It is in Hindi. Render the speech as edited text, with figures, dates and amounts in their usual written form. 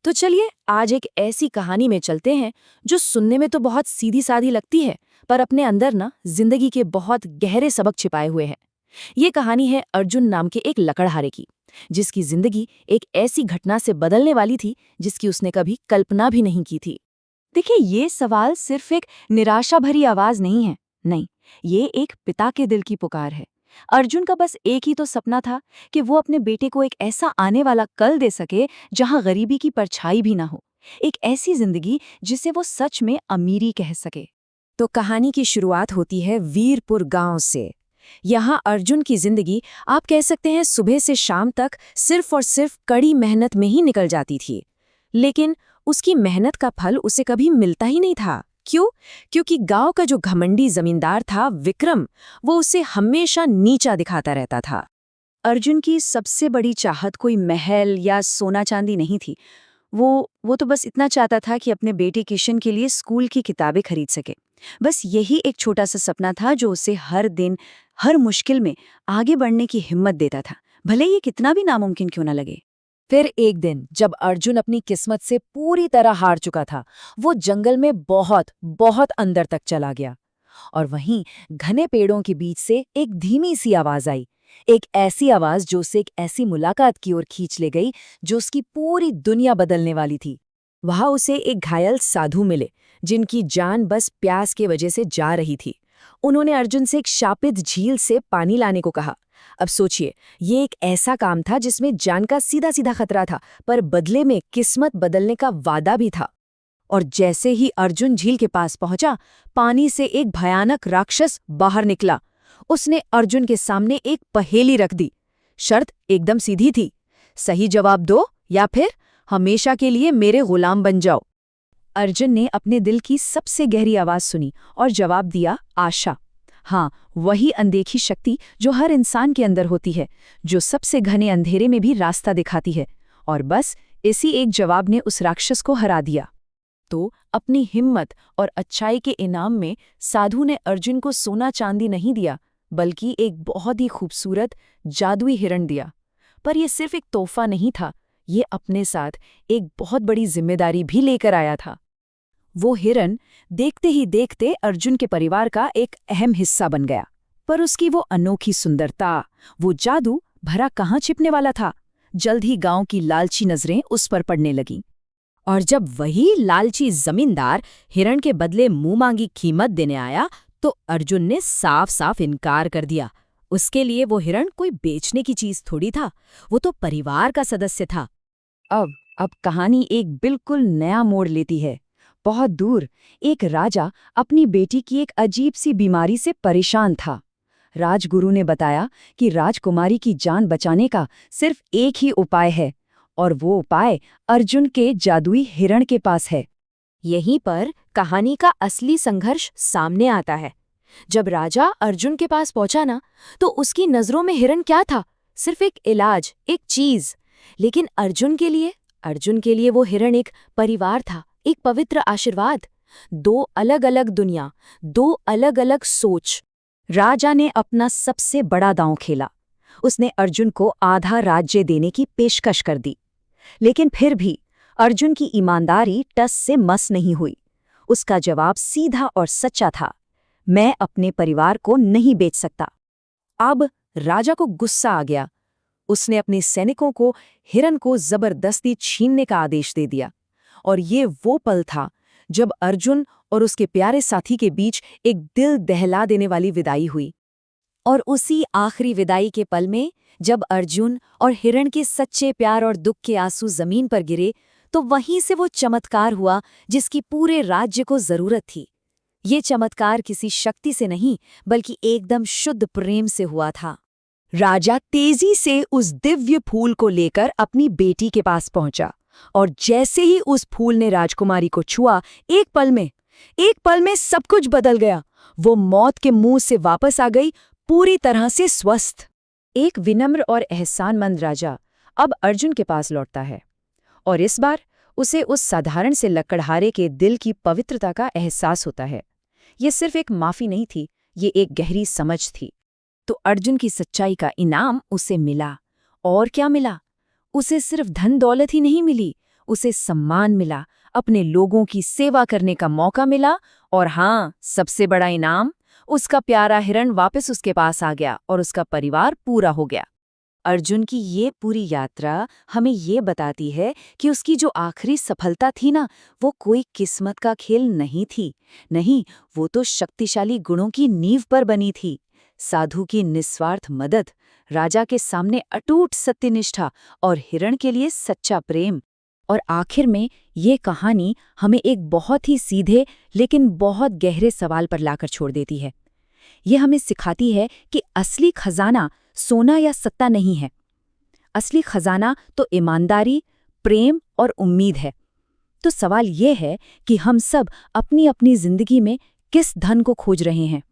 तो चलिए आज एक ऐसी कहानी में चलते हैं जो सुनने में तो बहुत सीधी सादी लगती है, पर अपने अंदर ना जिंदगी के बहुत गहरे सबक छिपाए हुए हैं। ये कहानी है अर्जुन नाम के एक लकड़हारे की, जिसकी जिंदगी एक ऐसी घटना से बदलने वाली थी जिसकी उसने कभी कल्पना भी नहीं की थी। देखिए, ये सवाल सिर्फ एक निराशा भरी आवाज नहीं है। नहीं, ये एक पिता के दिल की पुकार है। अर्जुन का बस एक ही तो सपना था कि वो अपने बेटे को एक ऐसा आने वाला कल दे सके जहां गरीबी की परछाई भी ना हो। एक ऐसी जिंदगी जिसे वो सच में अमीरी कह सके। तो कहानी की शुरुआत होती है वीरपुर गांव से। यहाँ अर्जुन की जिंदगी आप कह सकते हैं सुबह से शाम तक सिर्फ और सिर्फ कड़ी मेहनत में ही निकल जाती थी। लेकिन उसकी मेहनत का फल उसे कभी मिलता ही नहीं था। क्यों? क्योंकि गांव का जो घमंडी जमींदार था विक्रम, वो उसे हमेशा नीचा दिखाता रहता था। अर्जुन की सबसे बड़ी चाहत कोई महल या सोना चांदी नहीं थी। वो तो बस इतना चाहता था कि अपने बेटे किशन के लिए स्कूल की किताबें खरीद सके। बस यही एक छोटा सा सपना था जो उसे हर दिन, हर मुश्किल में आगे बढ़ने की हिम्मत देता था, भले ये कितना भी नामुमकिन क्यों न लगे। फिर एक दिन जब अर्जुन अपनी किस्मत से पूरी तरह हार चुका था, वो जंगल में बहुत बहुत अंदर तक चला गया। और वहीं घने पेड़ों के बीच से एक धीमी सी आवाज आई, एक ऐसी आवाज जो उसे एक ऐसी मुलाकात की ओर खींच ले गई जो उसकी पूरी दुनिया बदलने वाली थी। वहां उसे एक घायल साधु मिले जिनकी जान बस प्यास के वजह से जा रही थी। उन्होंने अर्जुन से एक शापित झील से पानी लाने को कहा। अब सोचिए, ये एक ऐसा काम था जिसमें जान का सीधा सीधा खतरा था, पर बदले में किस्मत बदलने का वादा भी था। और जैसे ही अर्जुन झील के पास पहुंचा, पानी से एक भयानक राक्षस बाहर निकला। उसने अर्जुन के सामने एक पहेली रख दी। शर्त एकदम सीधी थी, सही जवाब दो या फिर हमेशा के लिए मेरे गुलाम बन जाओ। अर्जुन ने अपने दिल की सबसे गहरी आवाज सुनी और जवाब दिया, आशा। हाँ, वही अनदेखी शक्ति जो हर इंसान के अंदर होती है, जो सबसे घने अंधेरे में भी रास्ता दिखाती है। और बस इसी एक जवाब ने उस राक्षस को हरा दिया। तो अपनी हिम्मत और अच्छाई के इनाम में साधु ने अर्जुन को सोना चांदी नहीं दिया, बल्कि एक बहुत ही खूबसूरत जादुई हिरण दिया। पर यह सिर्फ एक तोहफा नहीं था, ये अपने साथ एक बहुत बड़ी जिम्मेदारी भी लेकर आया था। वो हिरन देखते ही देखते अर्जुन के परिवार का एक अहम हिस्सा बन गया। पर उसकी वो अनोखी सुंदरता, वो जादू भरा कहाँ छिपने वाला था? जल्द ही गांव की लालची नजरें उस पर पड़ने लगीं। और जब वही लालची जमींदार हिरण के बदले मुंह मांगी कीमत देने आया, तो अर्जुन ने साफ साफ इनकार कर दिया। उसके लिए वो हिरण कोई बेचने की चीज थोड़ी था, वो तो परिवार का सदस्य था। अब कहानी एक बिल्कुल नया मोड़ लेती है। बहुत दूर एक राजा अपनी बेटी की एक अजीब सी बीमारी से परेशान था। राजगुरु ने बताया कि राजकुमारी की जान बचाने का सिर्फ एक ही उपाय है, और वो उपाय अर्जुन के जादुई हिरण के पास है। यहीं पर कहानी का असली संघर्ष सामने आता है। जब राजा अर्जुन के पास पहुंचा ना, तो उसकी नजरों में हिरण क्या था? सिर्फ एक इलाज, एक चीज। लेकिन अर्जुन के लिए वो हिरण एक परिवार था, एक पवित्र आशीर्वाद। दो अलग अलग दुनिया, दो अलग अलग सोच। राजा ने अपना सबसे बड़ा दांव खेला। उसने अर्जुन को आधा राज्य देने की पेशकश कर दी। लेकिन फिर भी अर्जुन की ईमानदारी टस से मस नहीं हुई। उसका जवाब सीधा और सच्चा था, मैं अपने परिवार को नहीं बेच सकता। अब राजा को गुस्सा आ गया। उसने अपने सैनिकों को हिरण को जबरदस्ती छीनने का आदेश दे दिया। और ये वो पल था जब अर्जुन और उसके प्यारे साथी के बीच एक दिल दहला देने वाली विदाई हुई। और उसी आखिरी विदाई के पल में जब अर्जुन और हिरण के सच्चे प्यार और दुख के आंसू जमीन पर गिरे, तो वहीं से वो चमत्कार हुआ जिसकी पूरे राज्य को जरूरत थी। ये चमत्कार किसी शक्ति से नहीं, बल्कि एकदम शुद्ध प्रेम से हुआ था। राजा तेजी से उस दिव्य फूल को लेकर अपनी बेटी के पास पहुंचा, और जैसे ही उस फूल ने राजकुमारी को छुआ, एक पल में सब कुछ बदल गया। वो मौत के मुंह से वापस आ गई, पूरी तरह से स्वस्थ। एक विनम्र और एहसानमंद राजा अब अर्जुन के पास लौटता है, और इस बार उसे उस साधारण से लकड़हारे के दिल की पवित्रता का एहसास होता है। ये सिर्फ एक माफी नहीं थी, ये एक गहरी समझ थी। तो अर्जुन की सच्चाई का इनाम उसे मिला। और क्या मिला? उसे सिर्फ धन दौलत ही नहीं मिली, उसे सम्मान मिला, अपने लोगों की सेवा करने का मौका मिला और हाँ, सबसे बड़ा इनाम, उसका प्यारा हिरण वापस उसके पास आ गया और उसका परिवार पूरा हो गया। अर्जुन की ये पूरी यात्रा हमें ये बताती है कि उसकी जो आखिरी सफलता थी ना, वो कोई किस्मत का खेल नहीं थी। नहीं, वो तो शक्तिशाली गुणों की नींव पर बनी थी। साधु की निस्वार्थ मदद, राजा के सामने अटूट सत्यनिष्ठा और हिरण के लिए सच्चा प्रेम। और आखिर में ये कहानी हमें एक बहुत ही सीधे लेकिन बहुत गहरे सवाल पर लाकर छोड़ देती है। ये हमें सिखाती है कि असली खजाना सोना या सत्ता नहीं है। असली खजाना तो ईमानदारी, प्रेम और उम्मीद है। तो सवाल ये है कि हम सब अपनी अपनी जिंदगी में किस धन को खोज रहे हैं।